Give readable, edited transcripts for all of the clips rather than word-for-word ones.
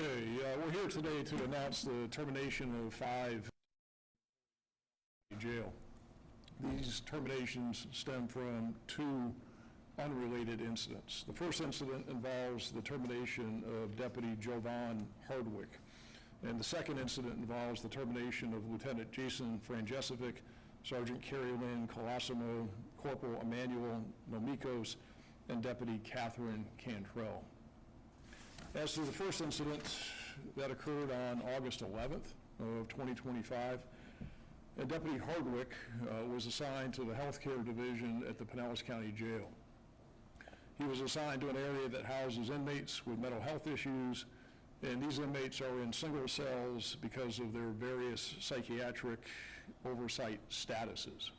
Okay, we're here today to announce the termination of 5 jail. These terminations stem from 2 unrelated incidents. The first incident involves the termination of Deputy Jovan Hardwick, and the second incident involves the termination of Lieutenant Jason Franjesevic, Sergeant Carrie Lynn Colosimo, Corporal Emmanuel Nomikos, and Deputy Catherine Cantrell. As to the first incident, that occurred on August 11th of 2025, and Deputy Hardwick was assigned to the healthcare division at the Pinellas County Jail. He was assigned to an area that houses inmates with mental health issues, and these inmates are in single cells because of their various psychiatric oversight statuses.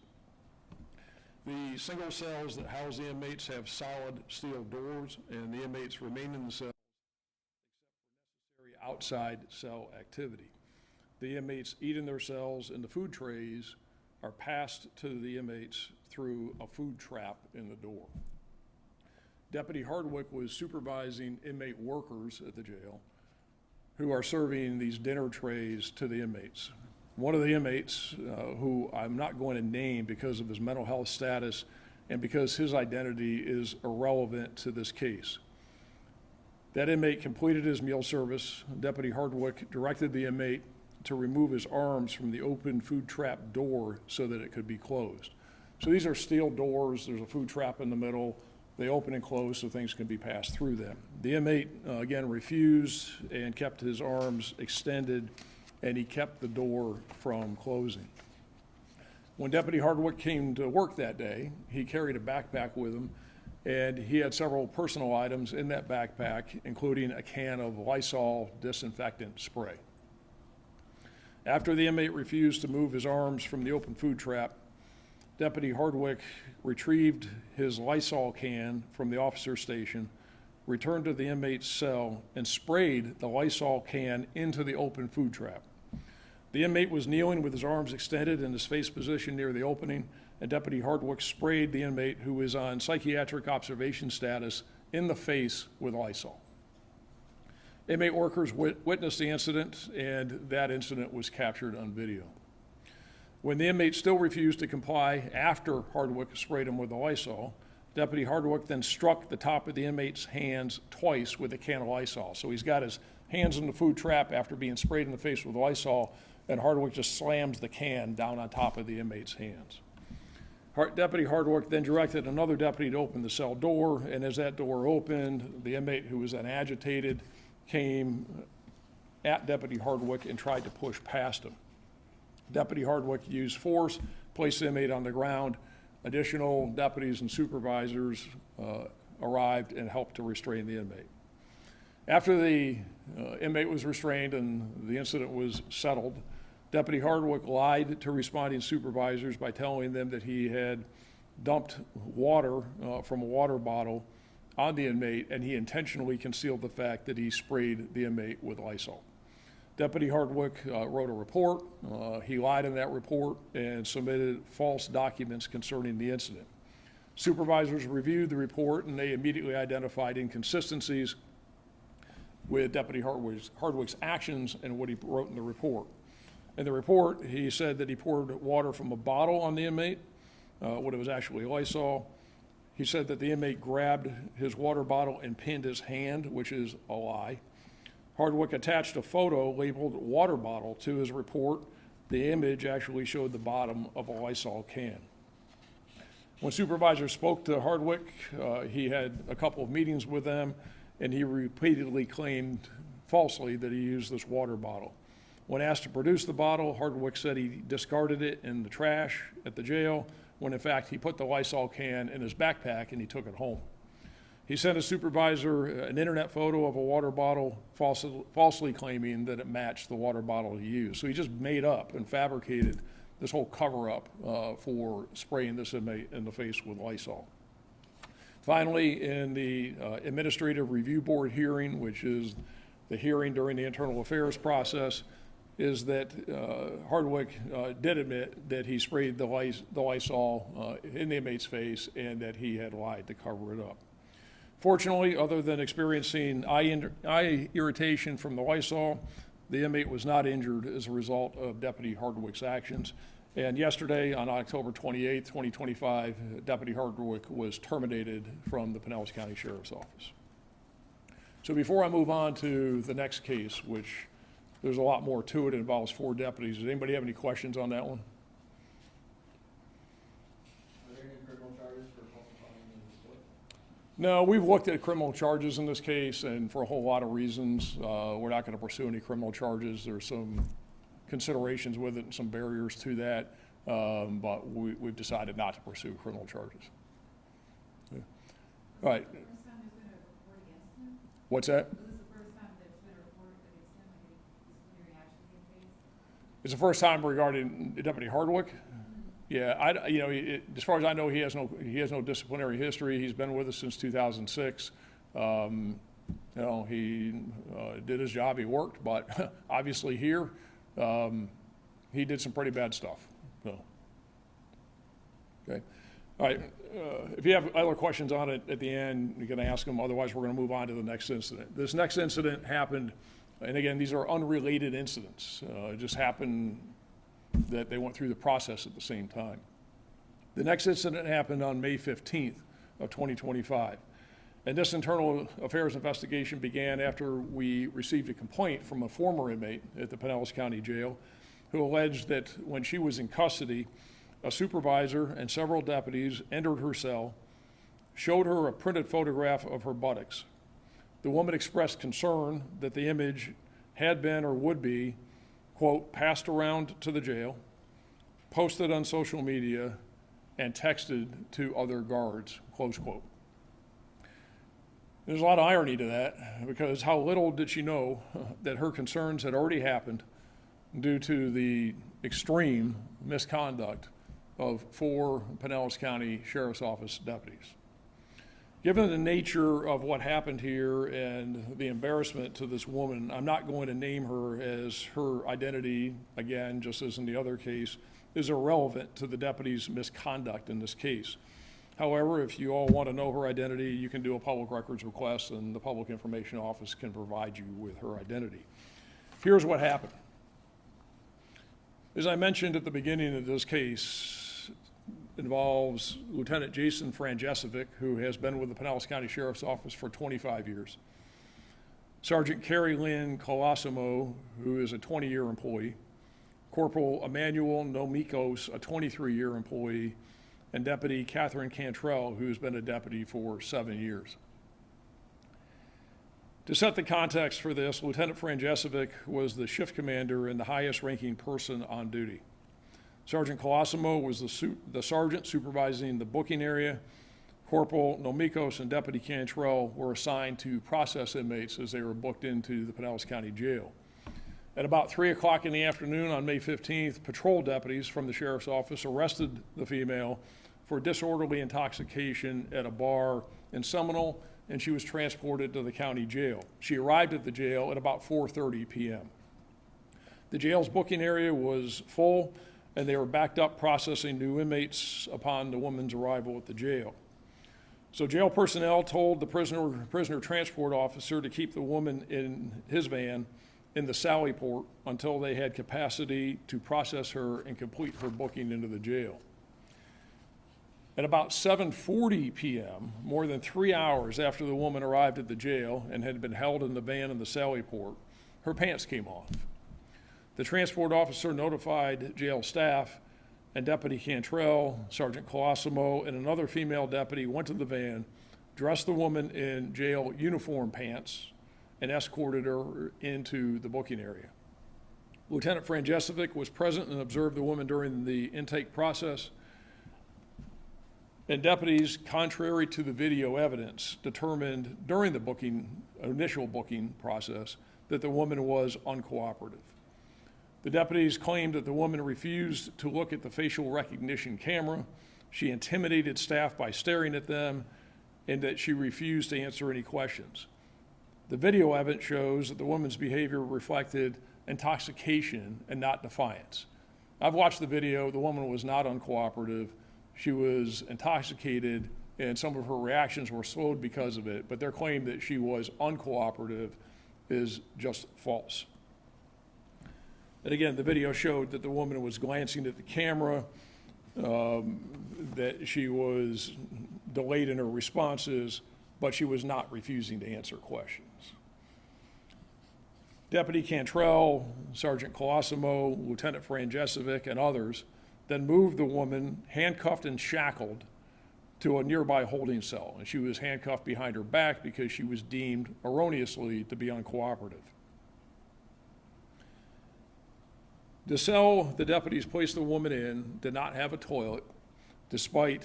The single cells that house the inmates have solid steel doors, and the inmates remain in the cell outside cell activity. The inmates eat in their cells, and the food trays are passed to the inmates through a food trap in the door. Deputy Hardwick was supervising inmate workers at the jail who are serving these dinner trays to the inmates. One of the inmates, who I'm not going to name because of his mental health status and because his identity is irrelevant to this case. That inmate completed his meal service. Deputy Hardwick directed the inmate to remove his arms from the open food trap door so that it could be closed. So these are steel doors. There's a food trap in the middle. They open and close so things can be passed through them. The inmate, again, refused and kept his arms extended, and he kept the door from closing. When Deputy Hardwick came to work that day, he carried a backpack with him, and he had several personal items in that backpack, including a can of Lysol disinfectant spray. After the inmate refused to move his arms from the open food trap, Deputy Hardwick retrieved his Lysol can from the officer station, returned to the inmate's cell, and sprayed the Lysol can into the open food trap. The inmate was kneeling with his arms extended in his face position near the opening, and Deputy Hardwick sprayed the inmate, who is on psychiatric observation status, in the face with Lysol. Inmate workers witnessed the incident, and that incident was captured on video. When the inmate still refused to comply after Hardwick sprayed him with the Lysol, Deputy Hardwick then struck the top of the inmate's hands twice with a can of Lysol. So he's got his hands in the food trap after being sprayed in the face with Lysol, and Hardwick just slams the can down on top of the inmate's hands. Deputy Hardwick then directed another deputy to open the cell door, and as that door opened, the inmate, who was then agitated, came at Deputy Hardwick and tried to push past him. Deputy Hardwick used force, placed the inmate on the ground. Additional deputies and supervisors arrived and helped to restrain the inmate. After the inmate was restrained and the incident was settled, Deputy Hardwick lied to responding supervisors by telling them that he had dumped water from a water bottle on the inmate, and he intentionally concealed the fact that he sprayed the inmate with Lysol. Deputy Hardwick wrote a report. He lied in that report and submitted false documents concerning the incident. Supervisors reviewed the report, and they immediately identified inconsistencies with Deputy Hardwick's actions and what he wrote in the report. In the report, he said that he poured water from a bottle on the inmate, when it was actually Lysol. He said that the inmate grabbed his water bottle and pinned his hand, which is a lie. Hardwick attached a photo labeled water bottle to his report. The image actually showed the bottom of a Lysol can. When supervisors spoke to Hardwick, he had a couple of meetings with them, and he repeatedly claimed falsely that he used this water bottle. When asked to produce the bottle, Hardwick said he discarded it in the trash at the jail, when in fact he put the Lysol can in his backpack and he took it home. He sent a supervisor an internet photo of a water bottle, falsely claiming that it matched the water bottle he used. So he just made up and fabricated this whole cover-up for spraying this inmate in the face with Lysol. Finally, in the Administrative Review Board hearing, which is the hearing during the internal affairs process, is that Hardwick did admit that he sprayed the Lysol in the inmate's face and that he had lied to cover it up. Fortunately, other than experiencing eye irritation from the Lysol, the inmate was not injured as a result of Deputy Hardwick's actions. And yesterday, on October 28, 2025, Deputy Hardwick was terminated from the Pinellas County Sheriff's Office. So before I move on to the next case, which there's a lot more to it, it involves 4 deputies. Does anybody have any questions on that one? Are there any criminal charges for falsifying the slip? No, we've looked at criminal charges in this case, and for a whole lot of reasons, we're not going to pursue any criminal charges. There's some considerations with it and some barriers to that, but we've decided not to pursue criminal charges. Yeah. All right. First time there's been a report against him? What's that? Was this the first time there's been a report against him, like a disciplinary action being faced? It's the first time regarding Deputy Hardwick. Yeah, as far as I know, he has no disciplinary history. He's been with us since 2006. He did his job. He worked, but obviously here, he did some pretty bad stuff. So, okay. All right. If you have other questions on it at the end, you can ask them. Otherwise, we're going to move on to the next incident. This next incident happened, and again, these are unrelated incidents. It just happened that they went through the process at the same time. The next incident happened on May 15th of 2025. And this internal affairs investigation began after we received a complaint from a former inmate at the Pinellas County Jail who alleged that when she was in custody, a supervisor and several deputies entered her cell, showed her a printed photograph of her buttocks. The woman expressed concern that the image had been or would be, quote, passed around to the jail, posted on social media, and texted to other guards, close quote. There's a lot of irony to that, because how little did she know that her concerns had already happened due to the extreme misconduct of 4 Pinellas County Sheriff's Office deputies. Given the nature of what happened here and the embarrassment to this woman, I'm not going to name her, as her identity, again, just as in the other case, is irrelevant to the deputy's misconduct in this case. However, if you all want to know her identity, you can do a public records request, and the Public Information Office can provide you with her identity. Here's what happened. As I mentioned at the beginning of this case, involves Lieutenant Jason Franjesevic, who has been with the Pinellas County Sheriff's Office for 25 years. Sergeant Carrie Lynn Colosimo, who is a 20-year employee. Corporal Emmanuel Nomikos, a 23-year employee. And Deputy Catherine Cantrell, who's been a deputy for 7 years. To set the context for this, Lieutenant Franjesevic was the shift commander and the highest ranking person on duty. Sergeant Colosimo was the sergeant supervising the booking area. Corporal Nomikos and Deputy Cantrell were assigned to process inmates as they were booked into the Pinellas County Jail. At about 3 o'clock in the afternoon on May 15th, patrol deputies from the Sheriff's Office arrested the female for disorderly intoxication at a bar in Seminole, and she was transported to the county jail. She arrived at the jail at about 4:30 p.m. The jail's booking area was full, and they were backed up processing new inmates upon the woman's arrival at the jail. So jail personnel told the prisoner transport officer to keep the woman in his van in the Sally Port until they had capacity to process her and complete her booking into the jail. At about 7:40 p.m., more than 3 hours after the woman arrived at the jail and had been held in the van in the Sally Port, her pants came off. The transport officer notified jail staff, and Deputy Cantrell, Sergeant Colosimo, and another female deputy went to the van, dressed the woman in jail uniform pants, and escorted her into the booking area. Lieutenant Franjesevic was present and observed the woman during the intake process. And deputies, contrary to the video evidence, determined during the initial booking process that the woman was uncooperative. The deputies claimed that the woman refused to look at the facial recognition camera, she intimidated staff by staring at them, and that she refused to answer any questions. The video evidence shows that the woman's behavior reflected intoxication and not defiance. I've watched the video. The woman was not uncooperative. She was intoxicated and some of her reactions were slowed because of it, but their claim that she was uncooperative is just false. And again, the video showed that the woman was glancing at the camera, that she was delayed in her responses, but she was not refusing to answer questions. Deputy Cantrell, Sergeant Colosimo, Lieutenant Franjesevic, and others then moved the woman, handcuffed and shackled, to a nearby holding cell, and she was handcuffed behind her back because she was deemed erroneously to be uncooperative. The cell the deputies placed the woman in did not have a toilet, despite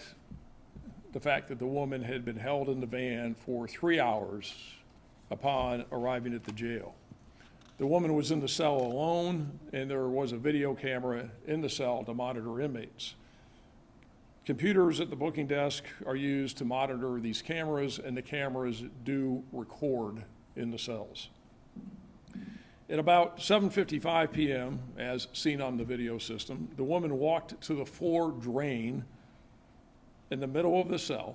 the fact that the woman had been held in the van for 3 hours upon arriving at the jail. The woman was in the cell alone, and there was a video camera in the cell to monitor inmates. Computers at the booking desk are used to monitor these cameras, and the cameras do record in the cells. At about 7:55 p.m., as seen on the video system, the woman walked to the floor drain in the middle of the cell.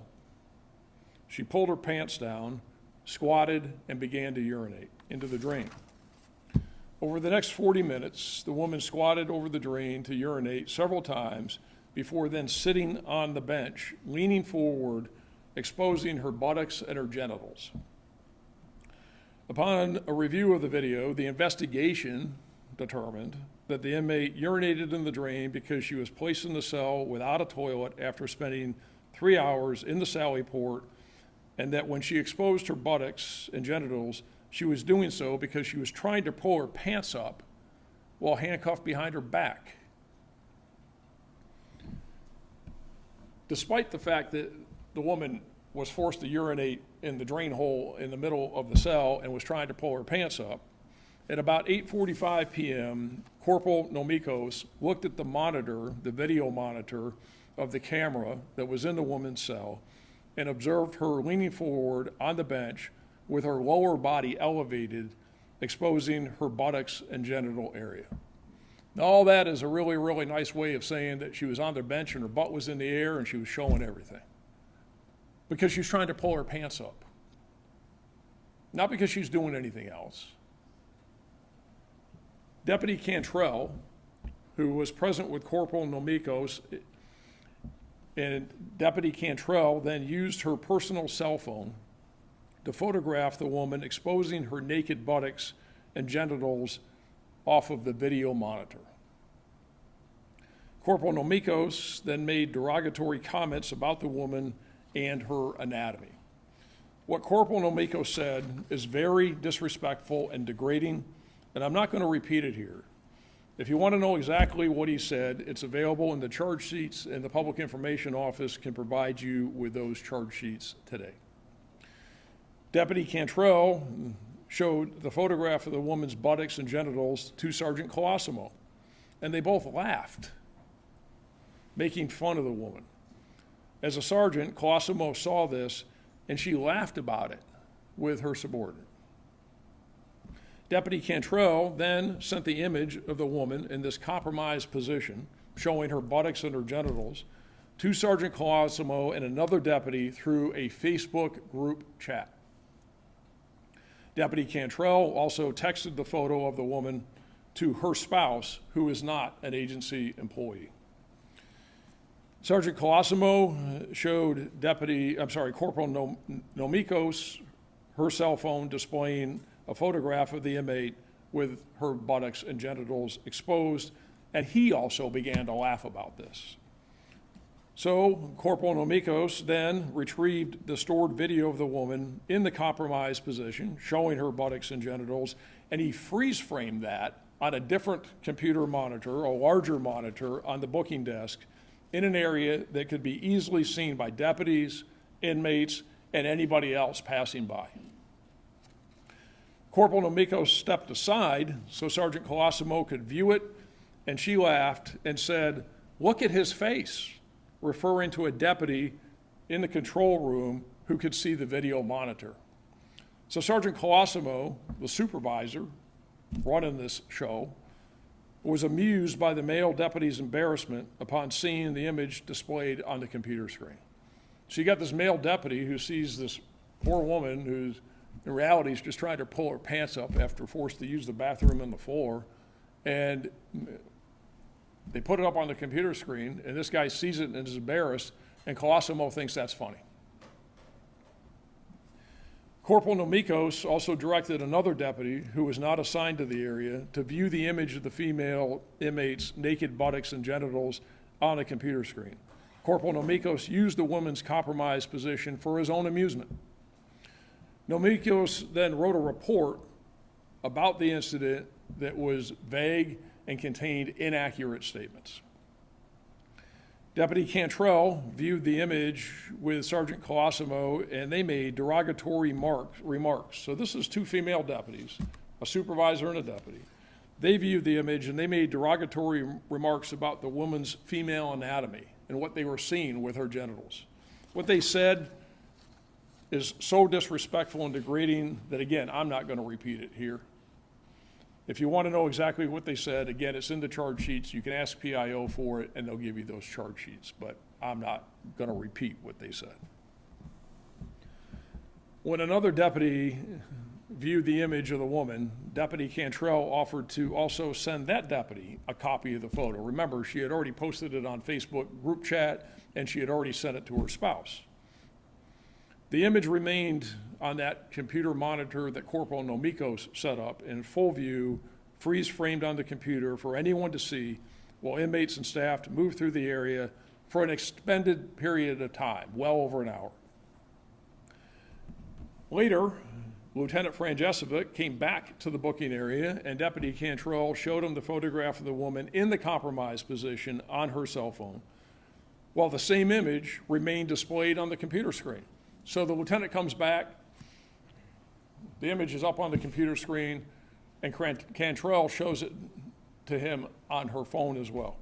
She pulled her pants down, squatted, and began to urinate into the drain. Over the next 40 minutes, the woman squatted over the drain to urinate several times before then sitting on the bench, leaning forward, exposing her buttocks and her genitals. Upon a review of the video, the investigation determined that the inmate urinated in the drain because she was placed in the cell without a toilet after spending 3 hours in the Sally Port, and that when she exposed her buttocks and genitals, she was doing so because she was trying to pull her pants up while handcuffed behind her back. Despite the fact that the woman was forced to urinate in the drain hole in the middle of the cell and was trying to pull her pants up, at about 8:45 p.m., Corporal Nomikos looked at the monitor, the video monitor of the camera that was in the woman's cell, and observed her leaning forward on the bench with her lower body elevated, exposing her buttocks and genital area. Now, all that is a really, really nice way of saying that she was on the bench and her butt was in the air and she was showing everything. Because she was trying to pull her pants up. Not because she's doing anything else. Deputy Cantrell, who was present with Corporal Nomikos, and Deputy Cantrell then used her personal cell phone to photograph the woman exposing her naked buttocks and genitals off of the video monitor. Corporal Nomikos then made derogatory comments about the woman and her anatomy. What Corporal Nomikos said is very disrespectful and degrading, and I'm not going to repeat it here. If you want to know exactly what he said, it's available in the charge sheets, and the Public Information Office can provide you with those charge sheets today. Deputy Cantrell showed the photograph of the woman's buttocks and genitals to Sergeant Colosimo, and they both laughed, making fun of the woman. As a sergeant, Colosimo saw this, and she laughed about it with her subordinate. Deputy Cantrell then sent the image of the woman in this compromised position, showing her buttocks and her genitals, to Sergeant Colosimo and another deputy through a Facebook group chat. Deputy Cantrell also texted the photo of the woman to her spouse, who is not an agency employee. Sergeant Colosimo showed Corporal Nomikos her cell phone displaying a photograph of the inmate with her buttocks and genitals exposed, and he also began to laugh about this. So Corporal Nomikos then retrieved the stored video of the woman in the compromised position, showing her buttocks and genitals, and he freeze-framed that on a different computer monitor, a larger monitor on the booking desk, in an area that could be easily seen by deputies, inmates, and anybody else passing by. Corporal Nomikos stepped aside so Sergeant Colosimo could view it, and she laughed and said, "Look at his face," referring to a deputy in the control room who could see the video monitor. So Sergeant Colosimo, the supervisor running this show, was amused by the male deputy's embarrassment upon seeing the image displayed on the computer screen. So you got this male deputy who sees this poor woman who's, in reality, is just trying to pull her pants up after forced to use the bathroom on the floor. And they put it up on the computer screen, and this guy sees it and is embarrassed, and Colosimo thinks that's funny. Corporal Nomikos also directed another deputy, who was not assigned to the area, to view the image of the female inmate's naked buttocks and genitals on a computer screen. Corporal Nomikos used the woman's compromised position for his own amusement. Nomikos then wrote a report about the incident that was vague and contained inaccurate statements. Deputy Cantrell viewed the image with Sergeant Colosimo, and they made derogatory remarks. So this is two female deputies, a supervisor and a deputy. They viewed the image and they made derogatory remarks about the woman's female anatomy and what they were seeing with her genitals. What they said is so disrespectful and degrading that, again, I'm not going to repeat it here. If you want to know exactly what they said, again, it's in the charge sheets. You can ask PIO for it, and they'll give you those charge sheets, but I'm not going to repeat what they said. When another deputy viewed the image of the woman, Deputy Cantrell offered to also send that deputy a copy of the photo. Remember, she had already posted it on Facebook group chat, and she had already sent it to her spouse. The image remained on that computer monitor that Corporal Nomikos set up in full view, freeze-framed on the computer for anyone to see, while inmates and staff moved through the area for an extended period of time, well over an hour. Later, Lieutenant Franjesevic came back to the booking area, and Deputy Cantrell showed him the photograph of the woman in the compromised position on her cell phone, while the same image remained displayed on the computer screen. So the lieutenant comes back, the image is up on the computer screen, and Cantrell shows it to him on her phone as well.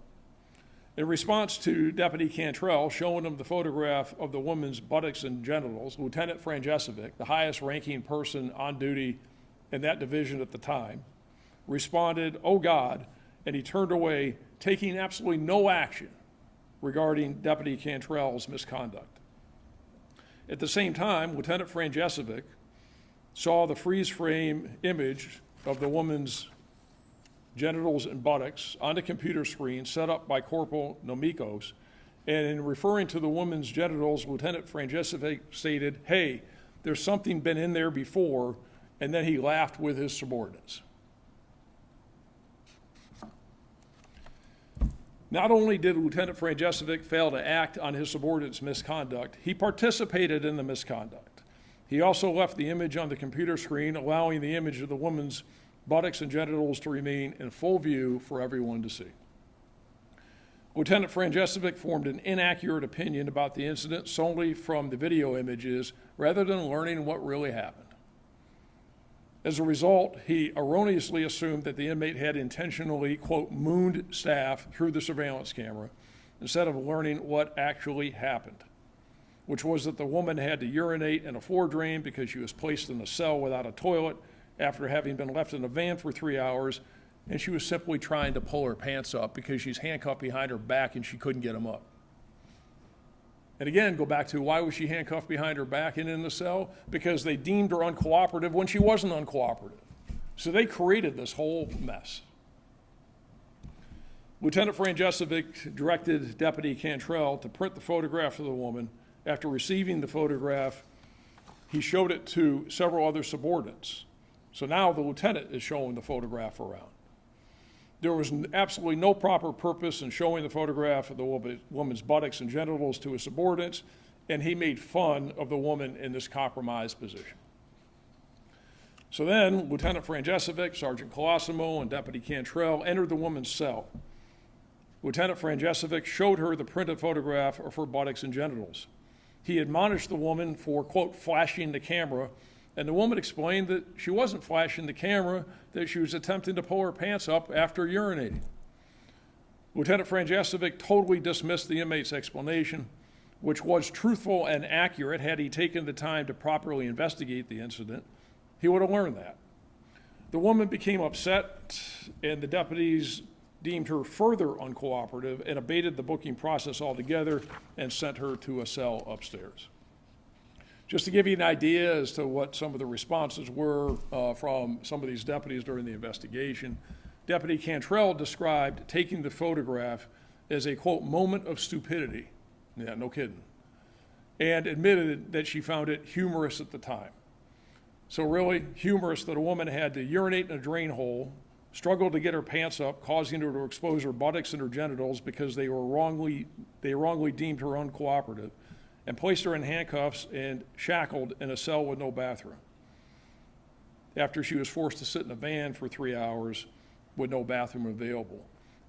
In response to Deputy Cantrell showing him the photograph of the woman's buttocks and genitals, Lieutenant Franjesevic, the highest ranking person on duty in that division at the time, responded, "Oh God," and he turned away, taking absolutely no action regarding Deputy Cantrell's misconduct. At the same time, Lieutenant Franjesevic saw the freeze frame image of the woman's genitals and buttocks on the computer screen set up by Corporal Nomikos, and in referring to the woman's genitals, Lieutenant Franjesevic stated, "Hey, there's something been in there before," and then he laughed with his subordinates. Not only did Lieutenant Franjesevic fail to act on his subordinates' misconduct, he participated in the misconduct. He also left the image on the computer screen, allowing the image of the woman's buttocks and genitals to remain in full view for everyone to see. Lieutenant Franjesevic formed an inaccurate opinion about the incident solely from the video images rather than learning what really happened. As a result, he erroneously assumed that the inmate had intentionally, quote, mooned staff through the surveillance camera instead of learning what actually happened, which was that the woman had to urinate in a floor drain because she was placed in a cell without a toilet after having been left in a van for 3 hours, and she was simply trying to pull her pants up because she's handcuffed behind her back and she couldn't get them up. And again, go back to why was she handcuffed behind her back and in the cell? Because they deemed her uncooperative when she wasn't uncooperative. So they created this whole mess. Lieutenant Franjesevic directed Deputy Cantrell to print the photograph of the woman. After receiving the photograph, he showed it to several other subordinates. So now the lieutenant is showing the photograph around. There was absolutely no proper purpose in showing the photograph of the woman's buttocks and genitals to his subordinates, and he made fun of the woman in this compromised position. So then, Lieutenant Franjesevic, Sergeant Colosimo, and Deputy Cantrell entered the woman's cell. Lieutenant Franjesevic showed her the printed photograph of her buttocks and genitals. He admonished the woman for, quote, flashing the camera, and the woman explained that she wasn't flashing the camera, that she was attempting to pull her pants up after urinating. Lieutenant Franjesevic totally dismissed the inmate's explanation, which was truthful and accurate. Had he taken the time to properly investigate the incident, he would have learned that. The woman became upset, and the deputies deemed her further uncooperative and abated the booking process altogether and sent her to a cell upstairs. Just to give you an idea as to what some of the responses were from some of these deputies during the investigation, Deputy Cantrell described taking the photograph as a, quote, moment of stupidity. Yeah, no kidding. And admitted that she found it humorous at the time. So really humorous that a woman had to urinate in a drain hole, struggled to get her pants up, causing her to expose her buttocks and her genitals because they wrongly deemed her uncooperative, and placed her in handcuffs and shackled in a cell with no bathroom, after she was forced to sit in a van for 3 hours with no bathroom available.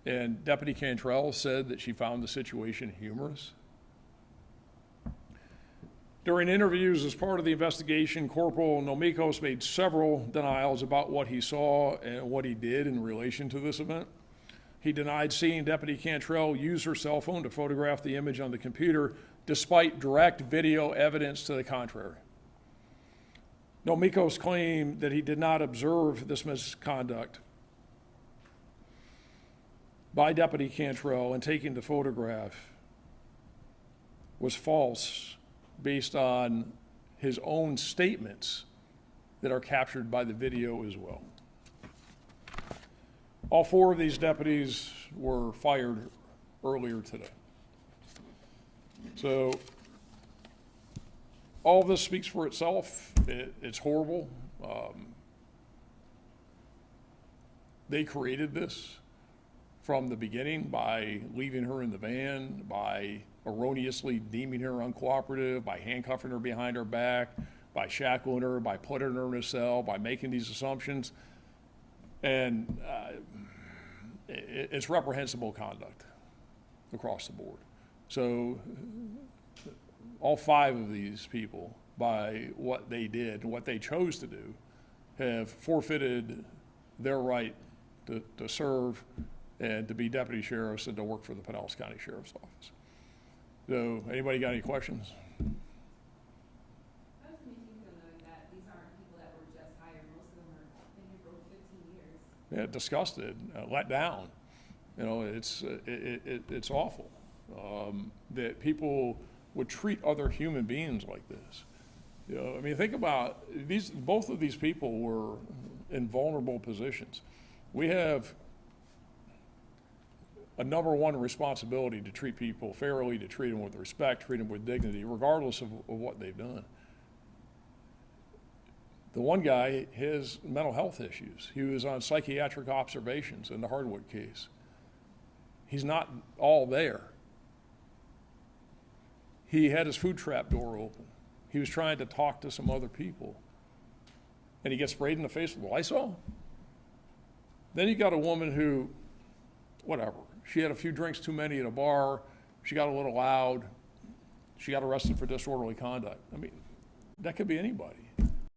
And Deputy Cantrell said that she found the situation humorous. During interviews as part of the investigation, Corporal Nomikos made several denials about what he saw and what he did in relation to this event. He denied seeing Deputy Cantrell use her cell phone to photograph the image on the computer, despite direct video evidence to the contrary. Nomikos claimed that he did not observe this misconduct by Deputy Cantrell in taking the photograph was false based on his own statements that are captured by the video as well. All 4 of these deputies were fired earlier today. So all of this speaks for itself. It's horrible. They created this from the beginning by leaving her in the van, by erroneously deeming her uncooperative, by handcuffing her behind her back, by shackling her, by putting her in a cell, by making these assumptions. And it's reprehensible conduct across the board. So all 5 of these people, by what they did and what they chose to do, have forfeited their right to serve and to be deputy sheriffs and to work for the Pinellas County Sheriff's Office. So anybody got any questions? How does it make you feel knowing that these aren't people that were just hired? Most of them have been here for over 15 years. Yeah, disgusted, let down. You know, it's awful that people would treat other human beings like this. You know, I mean, think about these. Both of these people were in vulnerable positions. We have a number 1 responsibility to treat people fairly, to treat them with respect, treat them with dignity, regardless of what they've done. The one guy has mental health issues. He was on psychiatric observations in the Hardwood case. He's not all there. He had his food trap door open. He was trying to talk to some other people, and he gets sprayed in the face with Lysol. Then you got a woman who, whatever, she had a few drinks too many at a bar, she got a little loud, she got arrested for disorderly conduct. I mean, that could be anybody.